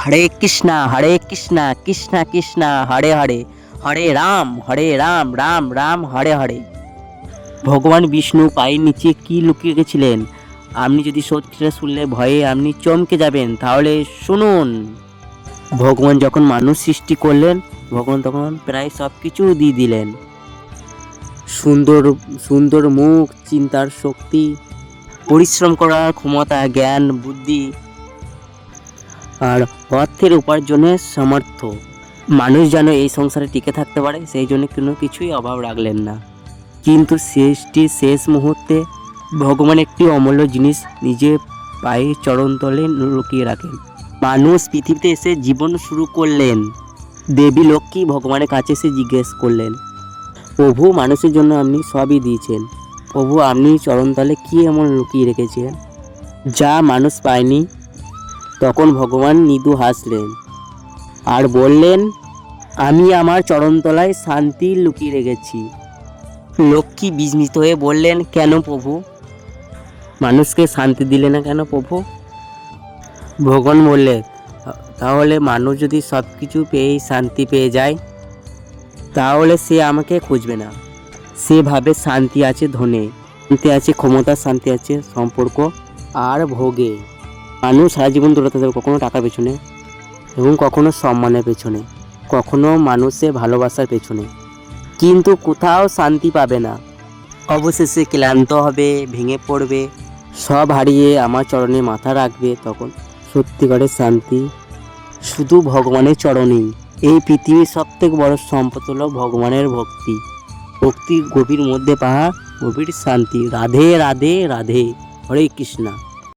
হরে কৃষ্ণা কৃষ্ণ কৃষ্ণ হরে হরে, হরে রাম রাম রাম হরে হরে। ভগবান বিষ্ণু পায়ের নিচে কি লুকিয়ে রেখেছিলেন আপনি যদি সত্যিটা শুনলে ভয়ে আপনি চমকে যাবেন। তাহলে শুনুন। ভগবান যখন মানুষ সৃষ্টি করলেন, ভগবান তখন প্রায় সব কিছু দিয়ে দিলেন। সুন্দর সুন্দর মুখ, চিন্তার শক্তি, পরিশ্রম করার ক্ষমতা, জ্ঞান বুদ্ধি আর অর্থের উপার্জনের সামর্থ্য। মানুষ যেন এই সংসারে টিকে থাকতে পারে সেই জন্য কোনো কিছুই অভাব রাখলেন না। কিন্তু শেষ মুহূর্তে ভগবান একটি অমূল্য জিনিস নিজে পায়ে চরণতলে লুকিয়ে রাখেন। মানুষ পৃথিবীতে এসে জীবন শুরু করলেন। দেবী লক্ষ্মী ভগবানের কাছে এসে জিজ্ঞেস করলেন, প্রভু মানুষের জন্য আপনি সবই দিয়েছেন, প্রভু আপনি চরণতলে কি এমন লুকিয়ে রেখেছেন যা মানুষ পায়নি? তখন ভগবান মৃদু হাসলেন আর বললেন, আমি আমার চরণতলায় শান্তি লুকিয়ে রেখেছি। লক্ষ্মী বিস্মিত হয়ে বললেন, কেন প্রভু? মানুষকে শান্তি দিলে না কেন প্রভু? ভগবান বললেন, তাহলে মানুষ যদি সব কিছু পেয়েই শান্তি পেয়ে যায় তাহলে সে আমাকে খুঁজবে না। সে ভাবে শান্তি আছে ধনে, শান্তি আছে ক্ষমতা, শান্তি আছে সম্পর্ক আর ভোগে। মানুষ সারা জীবন দৌড়াতে থাকবে, কখনো টাকার পেছনে এবং কখনো সম্মানের পেছনে, কখনো মানুষের ভালোবাসার পেছনে, কিন্তু কোথাও শান্তি পাবে না। অবশেষে ক্লান্ত হবে, ভেঙে পড়বে, সব হারিয়ে আমার চরণে মাথা রাখবে। তখন সত্যিকারের শান্তি শুধু ভগবানের চরণেই। এই পৃথিবীর সবথেকে বড় সম্পদ হলো ভগবানের ভক্তি। ভক্তির গভীর মধ্যে পাওয়া গভীর শান্তি। রাধে রাধে রাধে, হরে কৃষ্ণা।